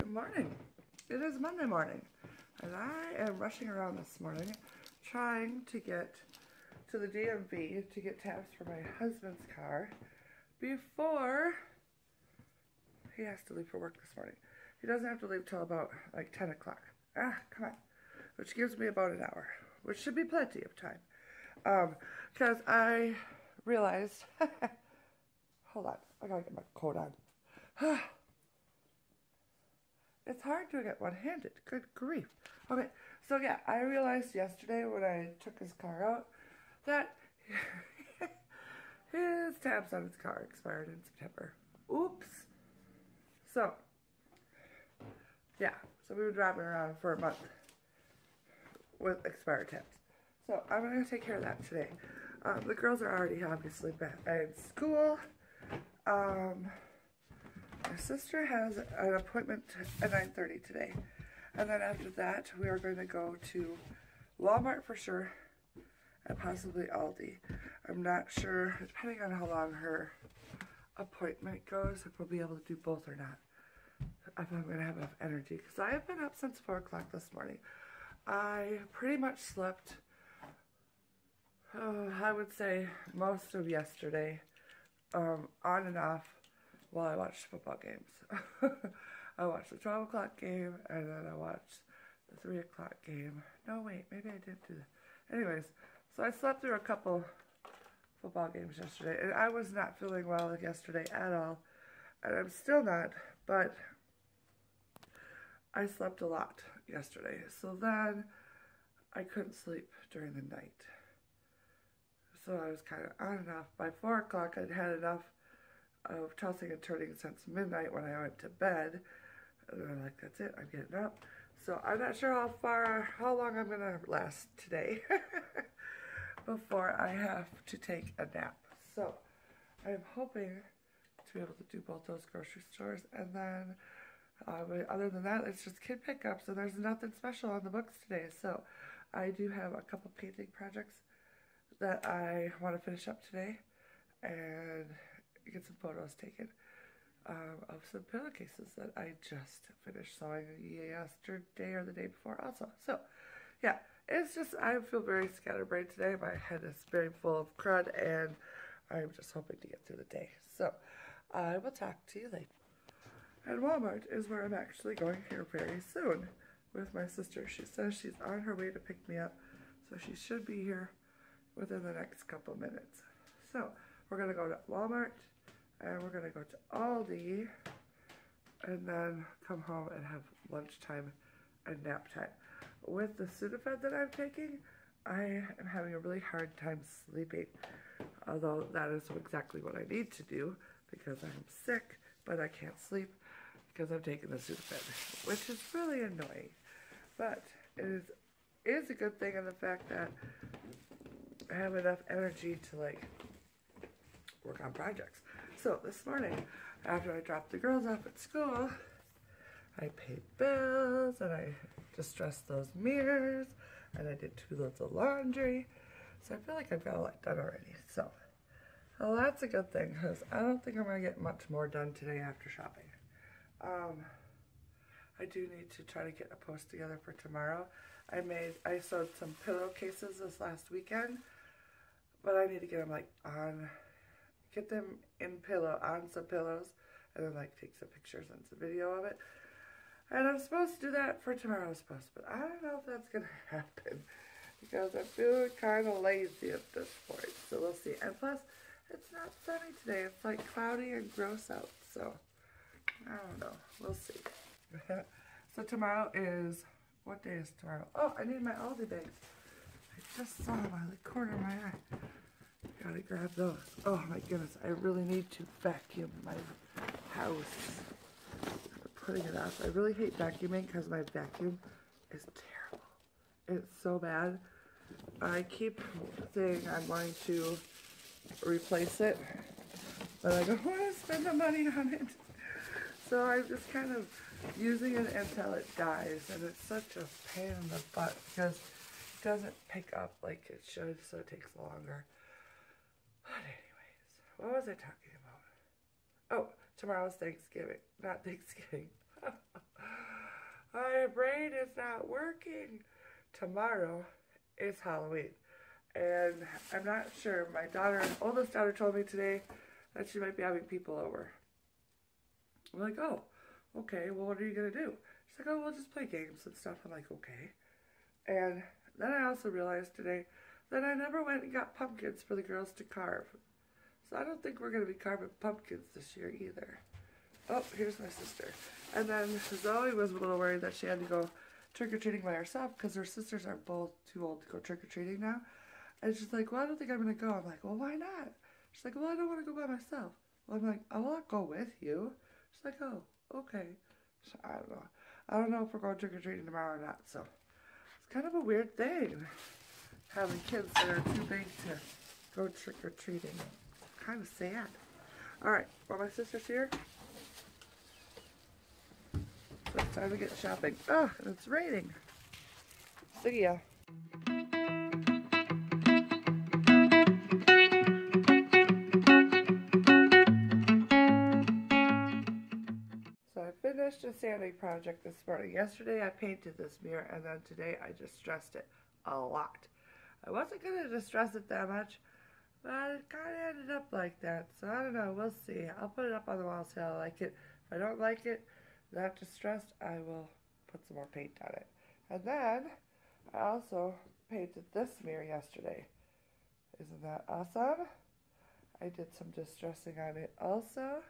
Good morning. It is Monday morning, and I am rushing around this morning trying to get to the DMV to get tabs for my husband's car before he has to leave for work this morning. He doesn't have to leave till about like 10 o'clock. Come on. Which gives me about an hour, which should be plenty of time. Because I realized, hold on, I gotta get my coat on. It's hard to get one-handed. Good grief. Okay, so yeah, I realized yesterday when I took his car out that his tabs on his car expired in September. Oops. So, yeah, so we were driving around for a month with expired tabs. So I'm going to take care of that today. The girls are already obviously back in school. My sister has an appointment at 9:30 today. And then after that, we are going to go to Walmart for sure, and possibly Aldi. I'm not sure, depending on how long her appointment goes, if we'll be able to do both or not. If I'm going to have enough energy. Because I have been up since 4 o'clock this morning. I pretty much slept, I would say, most of yesterday, on and off, while I watched football games. I watched the 12 o'clock game, and then I watched the 3 o'clock game. No, wait, maybe I didn't do that. Anyways, so I slept through a couple football games yesterday, and I was not feeling well yesterday at all, and I'm still not, but I slept a lot yesterday. So then I couldn't sleep during the night. So I was kind of on and off. By 4 o'clock, I'd had enough of tossing and turning since midnight when I went to bed. And I'm like, that's it, I'm getting up. So I'm not sure how long I'm gonna last today before I have to take a nap. So I'm hoping to be able to do both those grocery stores, and then other than that, it's just kid pickups, and there's nothing special on the books today. So I do have a couple painting projects that I want to finish up today and get some photos taken of some pillowcases that I just finished sewing yesterday or the day before also. So yeah, it's just, I feel very scatterbrained today. My head is very full of crud, and I'm just hoping to get through the day. So I will talk to you later. And Walmart is where I'm actually going here very soon with my sister. She says she's on her way to pick me up, so she should be here within the next couple minutes. So we're going to go to Walmart, and we're going to go to Aldi, and then come home and have lunchtime and nap time. With the Sudafed that I'm taking, I am having a really hard time sleeping, although that is exactly what I need to do because I'm sick, but I can't sleep because I'm taking the Sudafed, which is really annoying. But it is a good thing in the fact that I have enough energy to like work on projects. So this morning, after I dropped the girls off at school, I paid bills, and I distressed those mirrors, and I did 2 loads of laundry. So I feel like I've got a lot done already. So, well, that's a good thing, because I don't think I'm going to get much more done today after shopping. I do need to try to get a post together for tomorrow. I sewed some pillowcases this last weekend, but I need to get them like get them on some pillows, and then like take some pictures and some video of it. And I'm supposed to do that for tomorrow's post, but I don't know if that's gonna happen because I'm feeling kind of lazy at this point. So we'll see. And plus, it's not sunny today. It's like cloudy and gross out. So I don't know. We'll see. So tomorrow is, what day is tomorrow? Oh, I need my Aldi bags. I just saw them out of the corner of my eye. Gotta grab those. Oh my goodness, I really need to vacuum my house. I'm putting it off. I really hate vacuuming because my vacuum is terrible. It's so bad. I keep saying I'm going to replace it, but I don't want to spend the money on it. So I'm just kind of using it until it dies, and it's such a pain in the butt because it doesn't pick up like it should, so it takes longer. But anyways, what was I talking about? Oh, tomorrow's Thanksgiving. Not Thanksgiving. My brain is not working. Tomorrow is Halloween. And I'm not sure. My oldest daughter told me today that she might be having people over. I'm like, oh, okay, well, what are you going to do? She's like, oh, we'll just play games and stuff. I'm like, okay. And then I also realized today that I never went and got pumpkins for the girls to carve. So I don't think we're going to be carving pumpkins this year either. Oh, here's my sister. And then Zoe was a little worried that she had to go trick-or-treating by herself because her sisters are both too old to go trick-or-treating now. And she's like, well, I don't think I'm going to go. I'm like, well, why not? She's like, well, I don't want to go by myself. Well, I'm like, I will go with you. She's like, oh, okay. So I don't know. I don't know if we're going trick-or-treating tomorrow or not. So it's kind of a weird thing, having kids that are too big to go trick-or-treating. Kind of sad. Alright, well, my sister's here. So it's time to get shopping. Oh, and it's raining. See ya. So I finished a sanding project this morning. Yesterday I painted this mirror, and then today I distressed it a lot. I wasn't going to distress it that much, but it kind of ended up like that. So I don't know, we'll see. I'll put it up on the wall so I like it. If I don't like it, not distressed, I will put some more paint on it. And then I also painted this mirror yesterday. Isn't that awesome? I did some distressing on it also.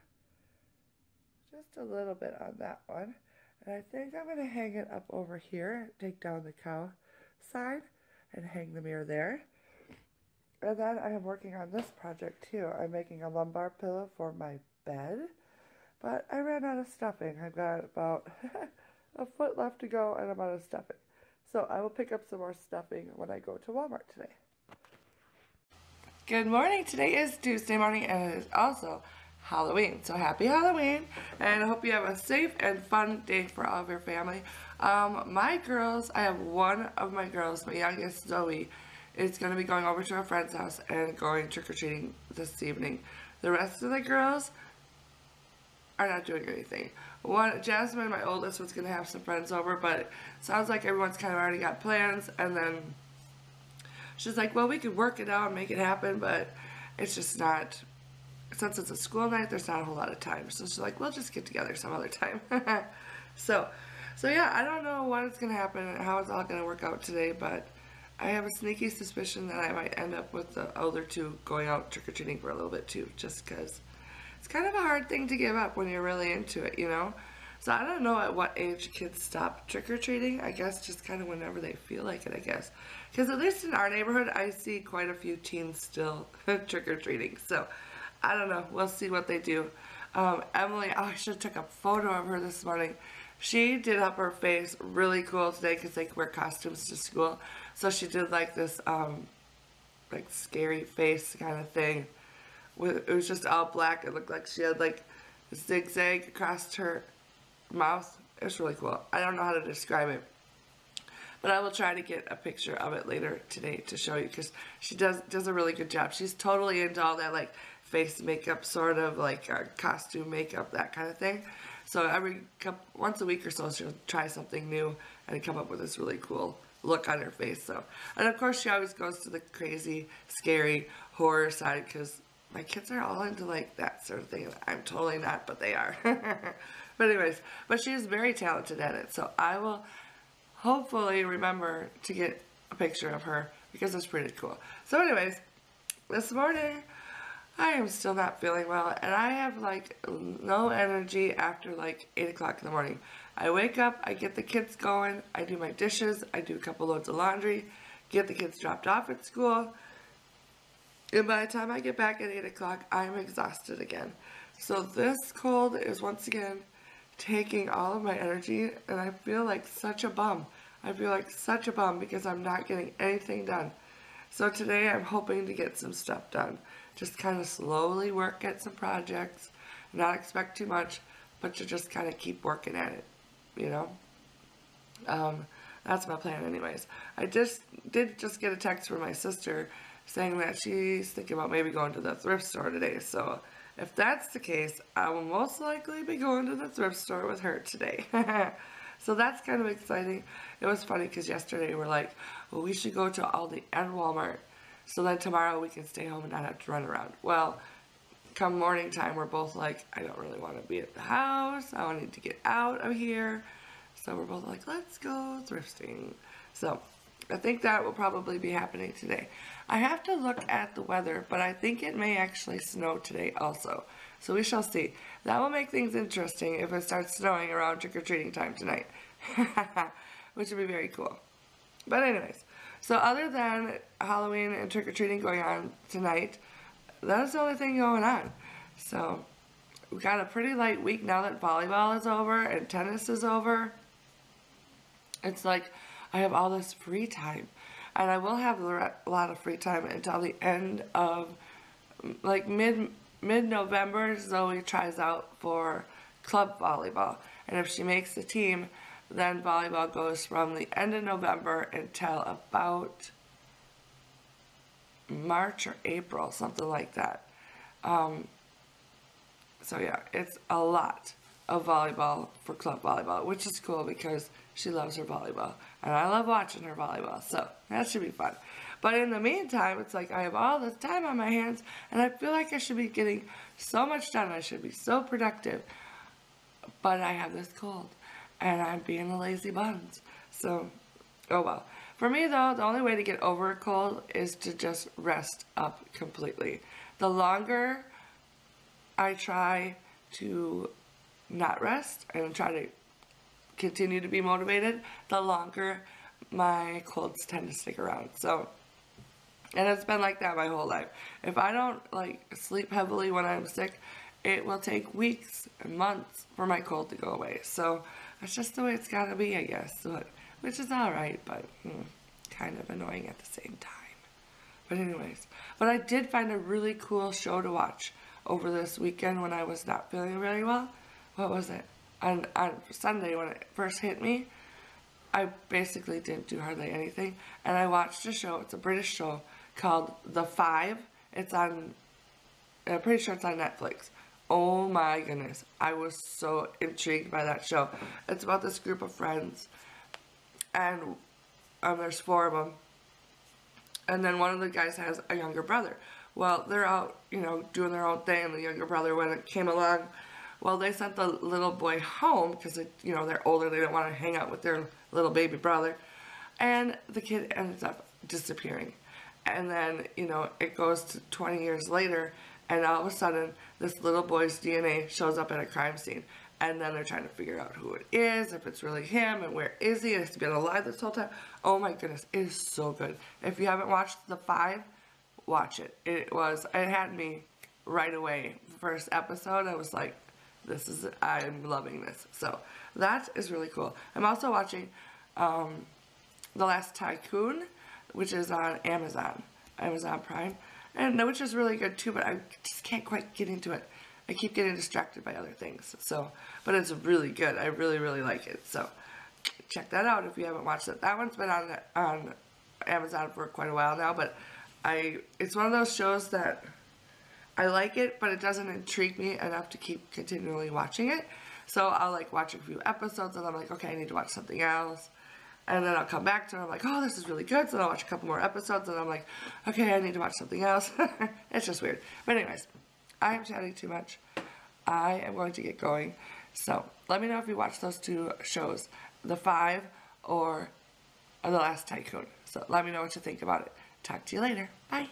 Just a little bit on that one. And I think I'm going to hang it up over here, take down the cow side, and hang the mirror there. And then I am working on this project too. I'm making a lumbar pillow for my bed. But I ran out of stuffing. I've got about a foot left to go and I'm out of stuffing. So I will pick up some more stuffing when I go to Walmart today. Good morning. Today is Tuesday morning and it is also Halloween. So happy Halloween, and I hope you have a safe and fun day for all of your family. My girls, I have one of my girls, my youngest, Zoe, is going to be going over to a friend's house and going trick-or-treating this evening. The rest of the girls are not doing anything. Jasmine, my oldest, was going to have some friends over, but it sounds like everyone's kind of already got plans, and then she's like, well, we could work it out and make it happen, but it's just not, since it's a school night, there's not a whole lot of time. So she's like, we'll just get together some other time. So yeah, I don't know what is going to happen and how it's all going to work out today, but I have a sneaky suspicion that I might end up with the older two going out trick-or-treating for a little bit too, just because it's kind of a hard thing to give up when you're really into it, you know? So I don't know at what age kids stop trick-or-treating. I guess just kind of whenever they feel like it, I guess. Because at least in our neighborhood, I see quite a few teens still trick-or-treating. So I don't know. We'll see what they do. Emily, oh, I should have took a photo of her this morning. She did up her face really cool today because they wear costumes to school. So she did like this like scary face kind of thing. It was just all black. It looked like she had like a zigzag across her mouth. It was really cool. I don't know how to describe it, but I will try to get a picture of it later today to show you, because she does a really good job. She's totally into all that like face makeup, sort of like costume makeup, that kind of thing. So once a week or so, she'll try something new and come up with this really cool look on her face. So, and of course, she always goes to the crazy, scary horror side, because my kids are all into like that sort of thing. I'm totally not, but they are. But anyways, but she is very talented at it. So I will hopefully remember to get a picture of her, because it's pretty cool. So anyways, this morning I am still not feeling well, and I have like no energy after like 8 o'clock in the morning. I wake up, I get the kids going, I do my dishes, I do a couple loads of laundry, get the kids dropped off at school, and by the time I get back at 8 o'clock, I'm exhausted again. So this cold is once again taking all of my energy, and I feel like such a bum. I feel like such a bum because I'm not getting anything done. So today I'm hoping to get some stuff done. Just kind of slowly work at some projects, not expect too much, but to just kind of keep working at it, you know? That's my plan anyways. I did just get a text from my sister saying that she's thinking about maybe going to the thrift store today. So if that's the case, I will most likely be going to the thrift store with her today. So that's kind of exciting. It was funny because yesterday we're like, well, we should go to Aldi and Walmart so then tomorrow we can stay home and not have to run around. Well, come morning time, we're both like, I don't really want to be at the house. I need to get out of here. So we're both like, let's go thrifting. So I think that will probably be happening today. I have to look at the weather, but I think it may actually snow today also. So we shall see. That will make things interesting if it starts snowing around trick-or-treating time tonight. Which would be very cool. But anyways, so other than Halloween and trick-or-treating going on tonight, that's the only thing going on. So we got a pretty light week now that volleyball is over and tennis is over. It's like I have all this free time. And I will have a lot of free time until the end of, like, mid-November. Zoe tries out for club volleyball. And if she makes the team, then volleyball goes from the end of November until about March or April, something like that. So yeah, it's a lot of volleyball for club volleyball, which is cool because she loves her volleyball. And I love watching her volleyball, so that should be fun. But in the meantime, it's like I have all this time on my hands, and I feel like I should be getting so much done. I should be so productive. But I have this cold, and I'm being a lazy buns. So, oh well. For me, though, the only way to get over a cold is to just rest up completely. The longer I try to not rest and try to continue to be motivated, the longer my colds tend to stick around. So, and it's been like that my whole life. If I don't like sleep heavily when I'm sick, it will take weeks and months for my cold to go away. So that's just the way it's gotta be, I guess. So, which is alright, but kind of annoying at the same time. But anyways, but I did find a really cool show to watch over this weekend when I was not feeling very well. What was it? On Sunday when it first hit me, I basically didn't do hardly anything. And I watched a show, it's a British show, called The Five. It's on, I'm pretty sure it's on Netflix. Oh my goodness. I was so intrigued by that show. It's about this group of friends. And there's 4 of them. And then one of the guys has a younger brother. Well, they're out, you know, doing their own thing. And the younger brother, when it came along, well, they sent the little boy home because, you know, they're older. They don't want to hang out with their little baby brother. And the kid ends up disappearing. And then, you know, it goes to 20 years later. And all of a sudden, this little boy's DNA shows up at a crime scene. And then they're trying to figure out who it is, if it's really him, and where is he? Has he been alive this whole time? Oh my goodness, it is so good. If you haven't watched The Five, watch it. It had me right away. First episode, I was like, I'm loving this. So that is really cool. I'm also watching The Last Tycoon, which is on Amazon Prime, and which is really good too, but I just can't quite get into it. I keep getting distracted by other things. So, but it's really good. I really, really like it. So check that out if you haven't watched it. That one's been on Amazon for quite a while now, but it's one of those shows that I like it, but it doesn't intrigue me enough to keep continually watching it. So I'll like watch a few episodes and I'm like, okay, I need to watch something else. And then I'll come back to it and I'm like, oh, this is really good. So I'll watch a couple more episodes and I'm like, okay, I need to watch something else. It's just weird. But anyways, I am chatting too much. I am going to get going. So let me know if you watch those 2 shows, The Five or The Last Tycoon. So let me know what you think about it. Talk to you later. Bye.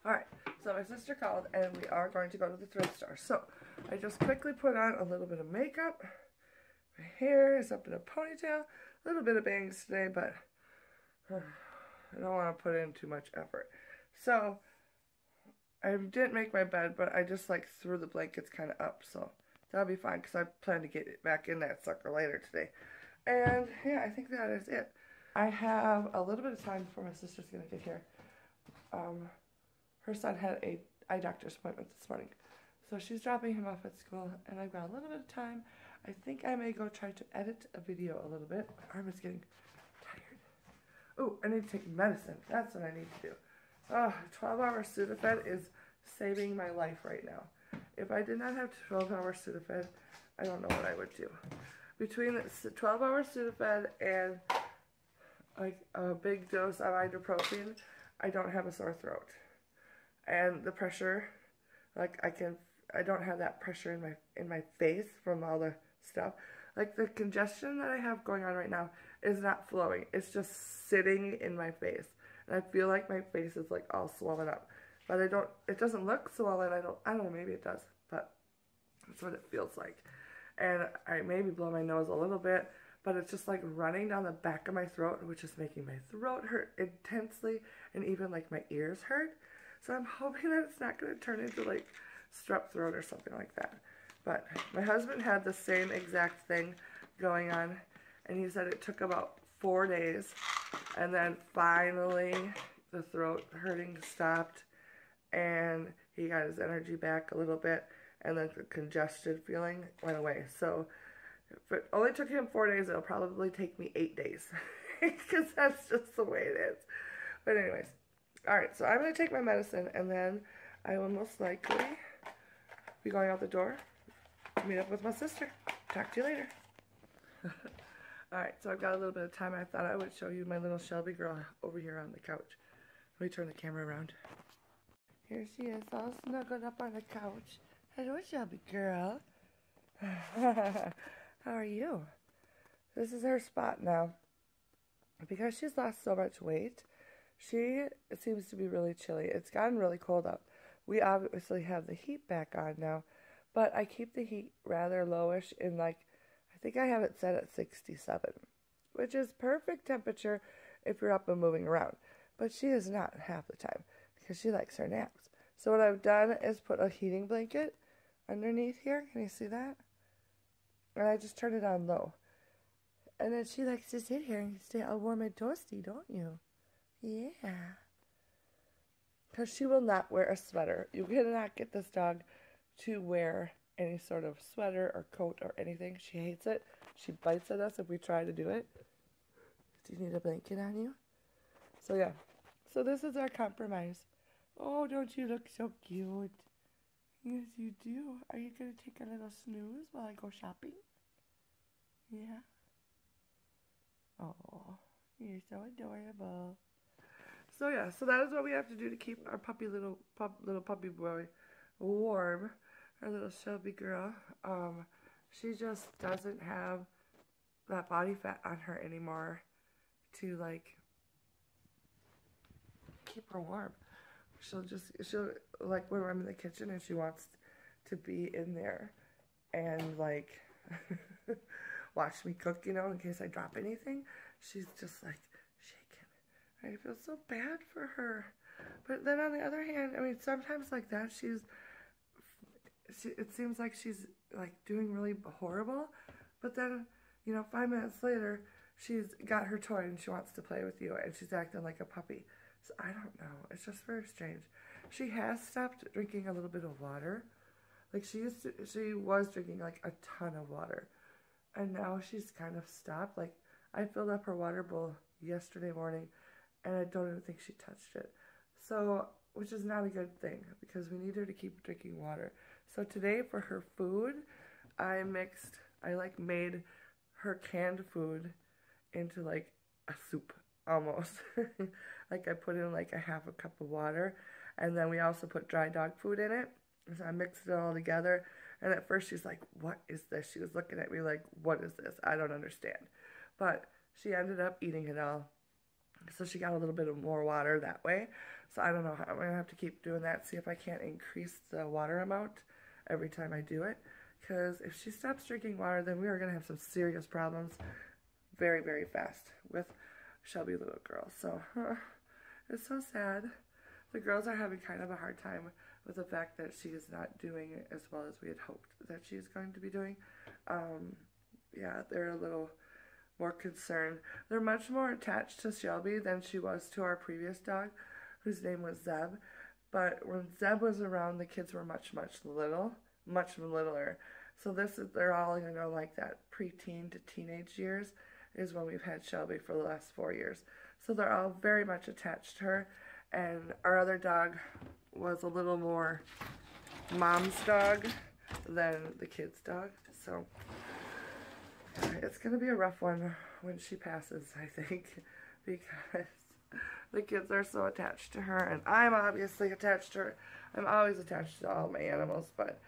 Alright, so my sister called and we are going to go to the thrift store. So I just quickly put on a little bit of makeup. My hair is up in a ponytail. A little bit of bangs today, but I don't want to put in too much effort. So I didn't make my bed, but I just like threw the blankets kind of up. So that'll be fine because I plan to get it back in that sucker later today. And yeah, I think that is it. I have a little bit of time before my sister's going to get here. Her son had a eye doctor's appointment this morning. So she's dropping him off at school, and I've got a little bit of time. I think I may go try to edit a video a little bit. My arm is getting tired. Oh, I need to take medicine. That's what I need to do. 12-hour Sudafed is saving my life right now. If I did not have 12-hour Sudafed, I don't know what I would do. between the 12-hour Sudafed and like a big dose of ibuprofen, I don't have a sore throat. And the pressure, like I don't have that pressure in my face from all the stuff. Like the congestion that I have going on right now is not flowing. It's just sitting in my face. And I feel like my face is like all swollen up. But it doesn't look swollen. I don't know, maybe it does. But that's what it feels like. And I maybe blow my nose a little bit, but it's just like running down the back of my throat, which is making my throat hurt intensely, and even like my ears hurt. So I'm hoping that it's not going to turn into like strep throat or something like that. But my husband had the same exact thing going on, and he said it took about 4 days, and then finally the throat hurting stopped, and he got his energy back a little bit, and then the congested feeling went away. So if it only took him 4 days, it'll probably take me 8 days, because that's just the way it is. But anyways, alright, so I'm going to take my medicine, and then I will most likely be going out the door to meet up with my sister. Talk to you later. Alright, so I've got a little bit of time. I thought I would show you my little Shelby girl over here on the couch. Let me turn the camera around. Here she is, all snuggled up on the couch. Hello, Shelby girl. How are you? This is her spot now. Because she's lost so much weight, it seems to be really chilly. It's gotten really cold out. We obviously have the heat back on now, but I keep the heat rather lowish in like, I think I have it set at 67, which is perfect temperature if you're up and moving around. But she is not half the time because she likes her naps. So what I've done is put a heating blanket underneath here. Can you see that? And I just turn it on low. And then she likes to sit here and stay all warm and toasty, don't you? Yeah. Because she will not wear a sweater. You cannot get this dog to wear any sort of sweater or coat or anything. She hates it. She bites at us if we try to do it. Do you need a blanket on you? So yeah. So this is our compromise. Oh, don't you look so cute? Yes, you do. Are you going to take a little snooze while I go shopping? Yeah. Oh, you're so adorable. So yeah, so that is what we have to do to keep our little puppy boy warm. Our little Shelby girl. She just doesn't have that body fat on her anymore to like keep her warm. She'll like when I'm in the kitchen and she wants to be in there and like watch me cook, you know, in case I drop anything. She's just like shaking. I feel so bad for her. But then on the other hand, I mean, sometimes like that, it seems like she's like doing really horrible. But then, you know, 5 minutes later, she's got her toy and she wants to play with you and she's acting like a puppy. So I don't know. It's just very strange. She has stopped drinking a little bit of water. Like she was drinking like a ton of water. And now she's kind of stopped. Like I filled up her water bowl yesterday morning and I don't even think she touched it. So, which is not a good thing because we need her to keep drinking water. So today for her food, I made her canned food into like a soup almost. Like I put in like a half a cup of water and then we also put dry dog food in it. So I mixed it all together. And at first she's like, what is this? She was looking at me like, what is this? I don't understand. But she ended up eating it all. So she got a little bit of more water that way. So I don't know. I'm going to have to keep doing that. See if I can't increase the water amount every time I do it. Because if she stops drinking water, then we are going to have some serious problems very, very fast with Shelby little girl. So it's so sad. The girls are having kind of a hard time with the fact that she is not doing as well as we had hoped that she is going to be doing. Yeah, they're a little more concerned. They're much more attached to Shelby than she was to our previous dog, whose name was Zeb. But when Zeb was around, the kids were much littler. So they're all, you know, like that preteen to teenage years is when we've had Shelby for the last 4 years. So they're all very much attached to her. And our other dog was a little more mom's dog than the kid's dog. So it's going to be a rough one when she passes, I think, because the kids are so attached to her, and I'm obviously attached to her. I'm always attached to all my animals, but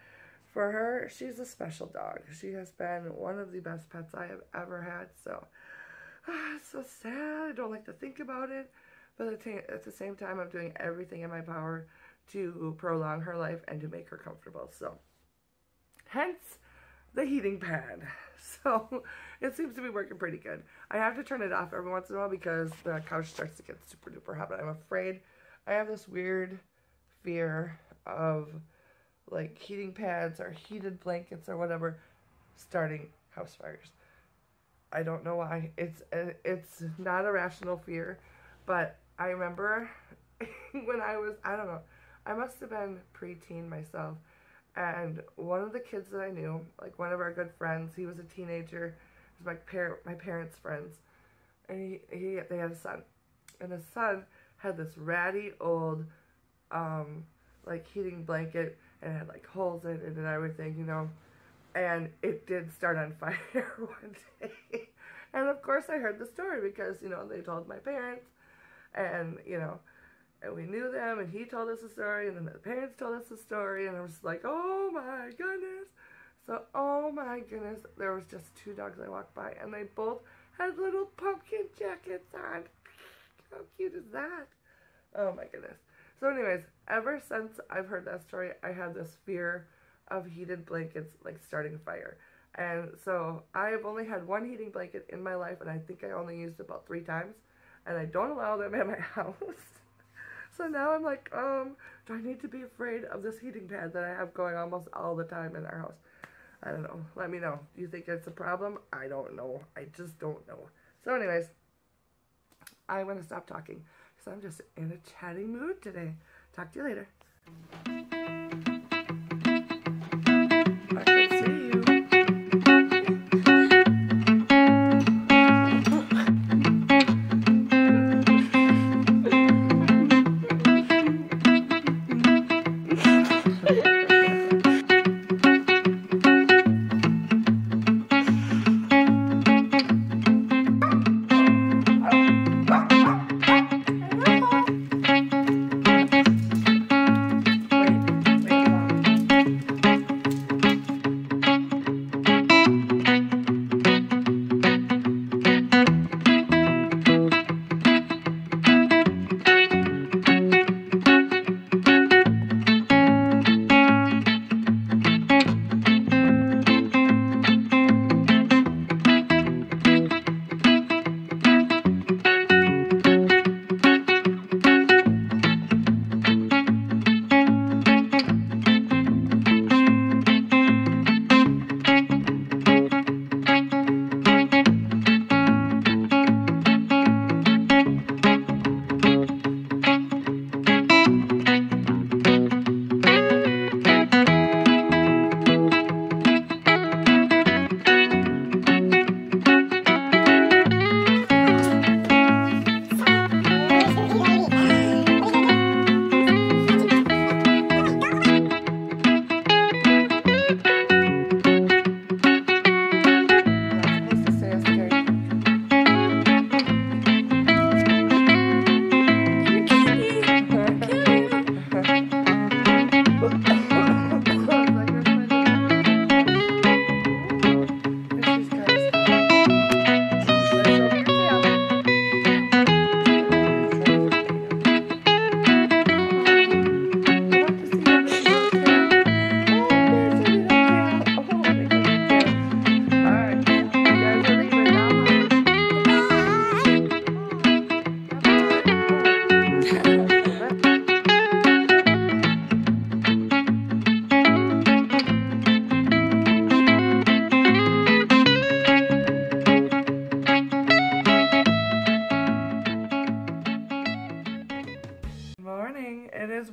for her, she's a special dog. She has been one of the best pets I have ever had, so it's so sad. I don't like to think about it, but at the same time, I'm doing everything in my power to prolong her life and to make her comfortable, so hence the heating pad. So it seems to be working pretty good. I have to turn it off every once in a while because the couch starts to get super duper hot, but I'm afraid I have this weird fear of like heating pads or heated blankets or whatever starting house fires. I don't know why. It's not a rational fear, but I remember when I was, I don't know, I must have been preteen myself, and one of the kids that I knew, like one of our good friends, he was a teenager, he was my parents' friends, and they had a son, and his son had this ratty old like heating blanket, and it had like holes in it and everything, you know, and it did start on fire one day. And of course I heard the story because, you know, they told my parents, and, you know, and we knew them, and he told us a story, and then the parents told us a story, and I was like, oh my goodness. So, oh my goodness, there was just two dogs I walked by, and they both had little pumpkin jackets on. How cute is that? Oh my goodness. So anyways, ever since I've heard that story, I have this fear of heated blankets, like starting a fire. And so I have only had one heating blanket in my life, and I think I only used it about 3 times, and I don't allow them in my house. So now I'm like, do I need to be afraid of this heating pad that I have going almost all the time in our house? I don't know. Let me know. Do you think it's a problem? I don't know. I just don't know. So anyways, I'm going to stop talking because I'm just in a chatting mood today. Talk to you later. I can see you.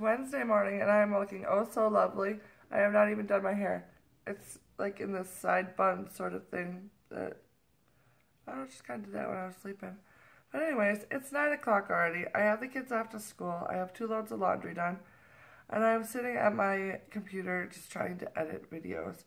Wednesday morning, and I'm looking oh so lovely. I have not even done my hair. It's like in this side bun sort of thing that I just kind of did that when I was sleeping. But anyways, it's 9 o'clock already. I have the kids off to school. I have 2 loads of laundry done, and I'm sitting at my computer just trying to edit videos.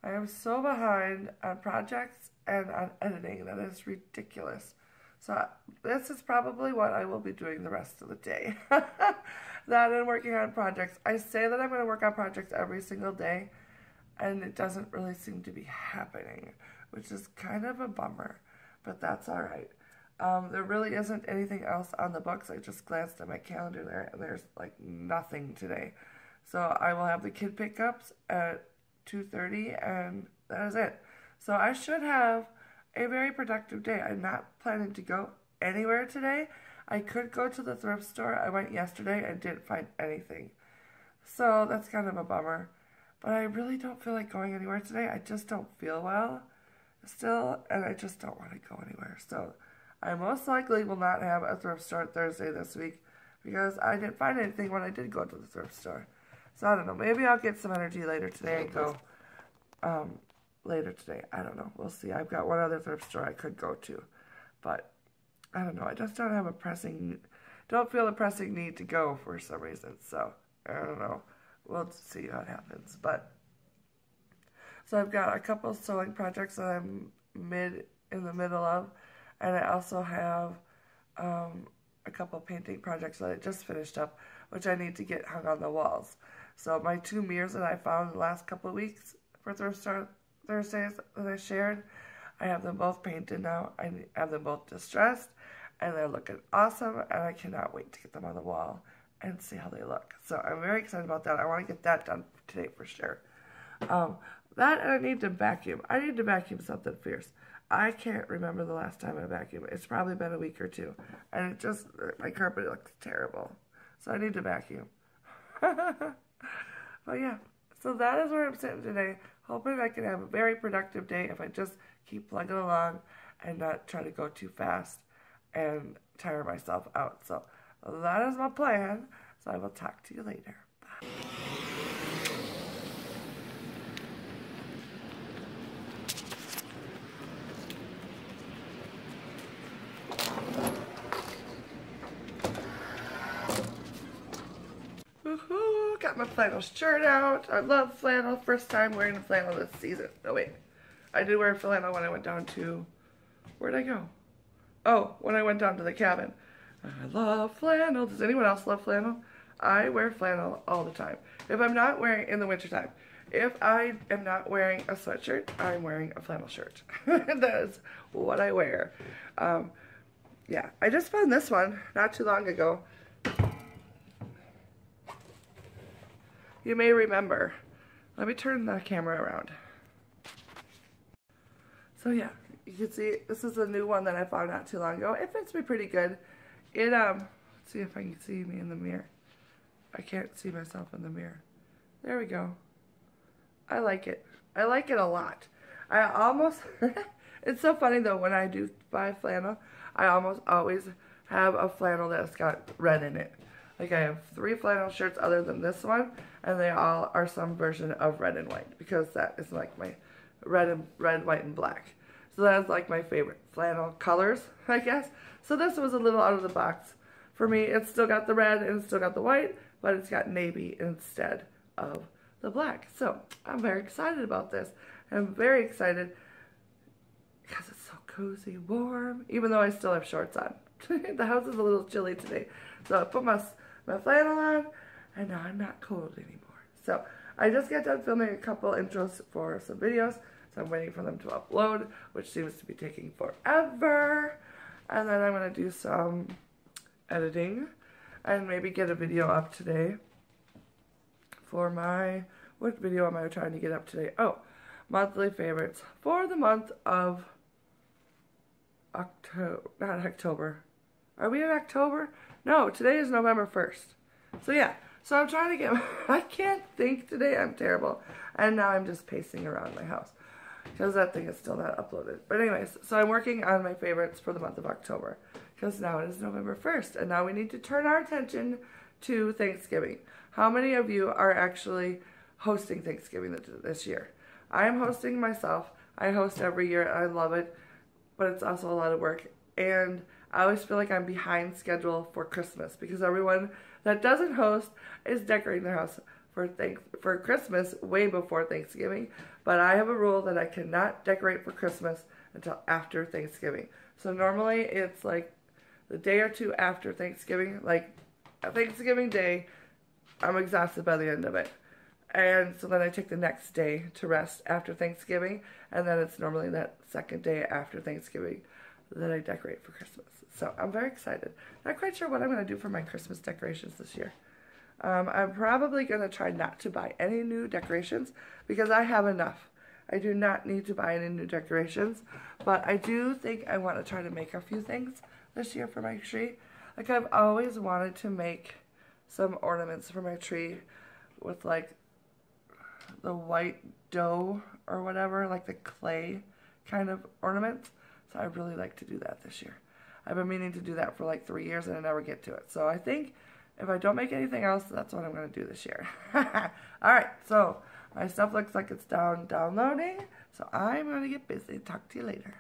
I am so behind on projects and on editing that is ridiculous. So this is probably what I will be doing the rest of the day. That and working on projects. I say that I'm going to work on projects every single day, and it doesn't really seem to be happening, which is kind of a bummer, but that's all right. There really isn't anything else on the books. I just glanced at my calendar there, and there's like nothing today. So I will have the kid pickups at 2:30, and that is it. So I should have a very productive day. I'm not planning to go anywhere today. I could go to the thrift store. I went yesterday and didn't find anything. So that's kind of a bummer. But I really don't feel like going anywhere today. I just don't feel well still, and I just don't want to go anywhere. So I most likely will not have a thrift store Thursday this week because I didn't find anything when I did go to the thrift store. So I don't know. Maybe I'll get some energy later today and go later today. I don't know. We'll see. I've got one other thrift store I could go to. But I don't know. I just don't feel a pressing need to go for some reason. So I don't know. We'll see what happens. But so I've got a couple sewing projects that I'm in the middle of. And I also have a couple painting projects that I just finished up, which I need to get hung on the walls. So my 2 mirrors that I found in the last couple of weeks for thrift store Thursdays that I shared, I have them both painted now. I have them both distressed, and they're looking awesome, and I cannot wait to get them on the wall and see how they look. So I'm very excited about that. I want to get that done today for sure. That and I need to vacuum. I need to vacuum something fierce. I can't remember the last time I vacuumed. It's probably been a week or two. And my carpet looks terrible. So I need to vacuum. But yeah, so that is where I'm sitting today. Hoping I can have a very productive day if I just keep plugging along and not try to go too fast and tire myself out. So that is my plan. So I will talk to you later. Bye. Got my flannel shirt out. I love flannel. First time wearing a flannel this season. Oh wait, I did wear flannel when I went down to, where'd I go? Oh, when I went down to the cabin. I love flannel. Does anyone else love flannel? I wear flannel all the time. If I'm not wearing, in the wintertime, if I am not wearing a sweatshirt, I'm wearing a flannel shirt. That is what I wear. Yeah, I just found this one not too long ago. You may remember. Let me turn the camera around. So yeah, you can see this is a new one that I found not too long ago. It fits me pretty good. It let's see if I can see me in the mirror. I can't see myself in the mirror. There we go. I like it. I like it a lot. I almost it's so funny though, when I do buy flannel, I almost always have a flannel that's got red in it. Like I have 3 flannel shirts other than this one, and they all are some version of red and white because that is like my red, white, and black. So that's like my favorite flannel colors, I guess. So this was a little out of the box for me. It's still got the red and it's still got the white, but it's got navy instead of the black. So I'm very excited about this. I'm very excited because it's so cozy, warm, even though I still have shorts on. The house is a little chilly today. So I put my flannel on, and now I'm not cold anymore. So I just got done filming a couple intros for some videos, so I'm waiting for them to upload, which seems to be taking forever. And then I'm going to do some editing and maybe get a video up today for my, what video am I trying to get up today? Oh, monthly favorites for the month of October, not October. Are we in October? No, today is November 1st. So yeah, so I'm trying to get, I can't think today, I'm terrible. And now I'm just pacing around my house because that thing is still not uploaded. But anyways, so I'm working on my favorites for the month of October because now it is November 1st. And now we need to turn our attention to Thanksgiving. How many of you are actually hosting Thanksgiving this year? I am hosting myself. I host every year. I love it, but it's also a lot of work. And I always feel like I'm behind schedule for Christmas because everyone that doesn't host is decorating their house for Christmas way before Thanksgiving. But I have a rule that I cannot decorate for Christmas until after Thanksgiving. So normally it's like the day or two after Thanksgiving, like Thanksgiving Day, I'm exhausted by the end of it. And so then I take the next day to rest after Thanksgiving, and then it's normally that second day after Thanksgiving that I decorate for Christmas. So I'm very excited. Not quite sure what I'm going to do for my Christmas decorations this year. I'm probably going to try not to buy any new decorations because I have enough. I do not need to buy any new decorations, but I do think I want to try to make a few things this year for my tree. Like, I've always wanted to make some ornaments for my tree with like the white dough or whatever, like the clay kind of ornaments. So I really like to do that this year. I've been meaning to do that for like 3 years and I never get to it. So I think if I don't make anything else, that's what I'm going to do this year. Alright, so my stuff looks like it's downloading. So I'm going to get busy. Talk to you later.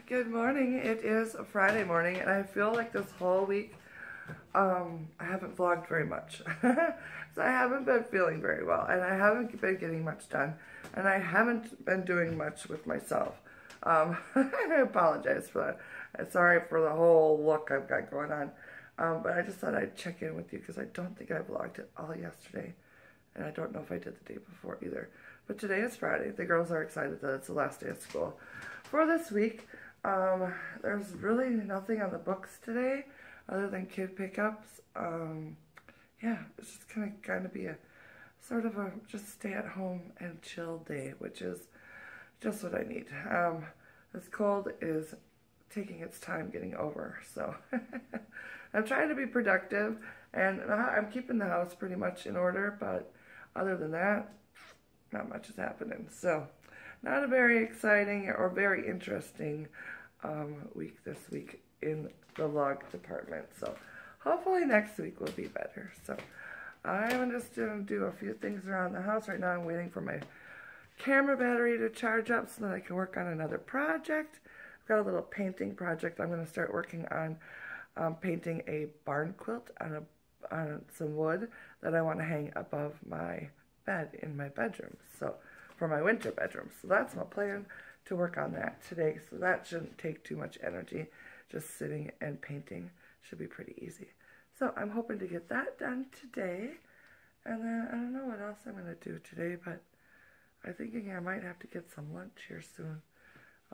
Good morning. It is a Friday morning and I feel like this whole week I haven't vlogged very much. So I haven't been feeling very well and I haven't been getting much done and I haven't been doing much with myself. I apologize for that. Sorry for the whole look I've got going on. But I just thought I'd check in with you because I don't think I vlogged it all yesterday. And I don't know if I did the day before either. But today is Friday. The girls are excited that it's the last day of school for this week. There's really nothing on the books today other than kid pickups. Yeah, it's just gonna kind of be a sort of a just stay at home and chill day, which is just what I need. This cold is taking its time getting over, so I'm trying to be productive and I'm keeping the house pretty much in order, but other than that, not much is happening. So not a very exciting or very interesting week this week in the vlog department. So hopefully next week will be better. So I'm just going to do a few things around the house. Right now I'm waiting for my camera battery to charge up so that I can work on another project. I've got a little painting project. I'm going to start working on painting a barn quilt on some wood that I want to hang above my bed in my bedroom. So for my winter bedroom. So that's my plan, to work on that today. So that shouldn't take too much energy. Just sitting and painting should be pretty easy. So I'm hoping to get that done today. And then I don't know what else I'm going to do today, but I'm thinking I might have to get some lunch here soon.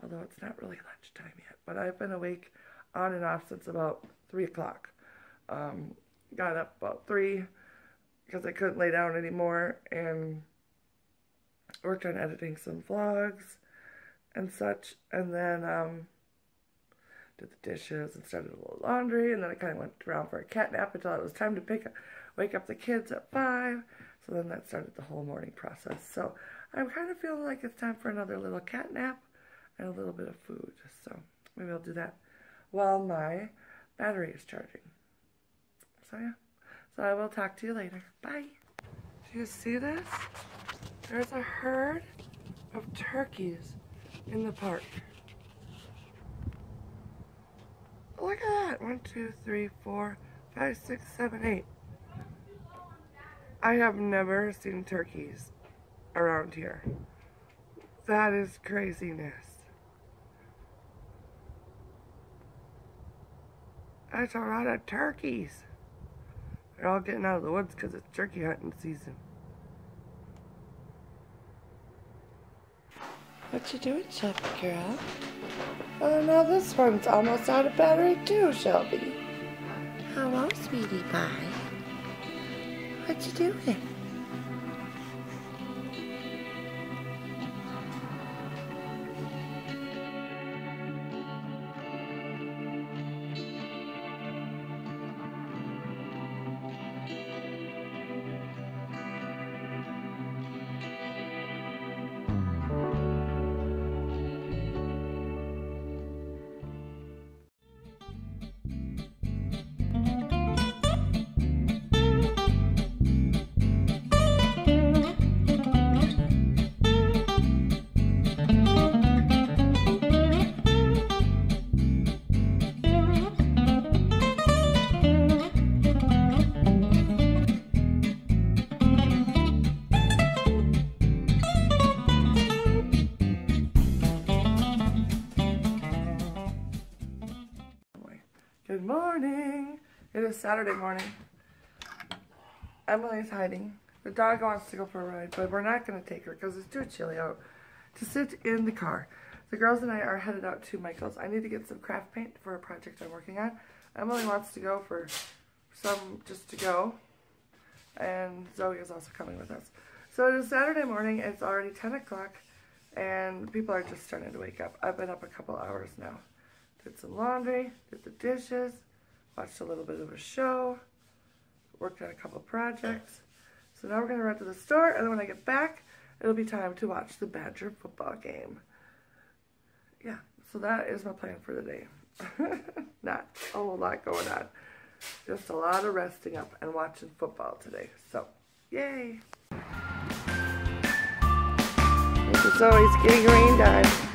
Although it's not really lunchtime yet. But I've been awake on and off since about 3 o'clock. Got up about 3 because I couldn't lay down anymore. And worked on editing some vlogs and such. And then did the dishes and started a little laundry. And then I kind of went around for a cat nap until it was time to wake up the kids at 5. So then that started the whole morning process. So I'm kind of feeling like it's time for another little cat nap and a little bit of food. So maybe I'll do that while my battery is charging. So yeah. So I will talk to you later. Bye. Do you see this? There's a herd of turkeys in the park. Look at that. 1, 2, 3, 4, 5, 6, 7, 8. I have never seen turkeys around here. That is craziness. That's a lot of turkeys. They're all getting out of the woods because it's turkey hunting season. What you doing, Shelby girl? Oh, now this one's almost out of battery too, Shelby. Hello, sweetie pie. What you doing? Good morning. It is Saturday morning. Emily's hiding. The dog wants to go for a ride, but we're not going to take her because it's too chilly out to sit in the car. The girls and I are headed out to Michael's. I need to get some craft paint for a project I'm working on. Emily wants to go for some just to go, and Zoe is also coming with us. So it is Saturday morning. It's already 10 o'clock, and people are just starting to wake up. I've been up a couple hours now. Did some laundry, did the dishes, watched a little bit of a show, worked on a couple projects. So now we're going to run to the store, and then when I get back, it'll be time to watch the Badger football game. Yeah, so that is my plan for the day. Not a whole lot going on. Just a lot of resting up and watching football today. So, yay! This is always getting rained on.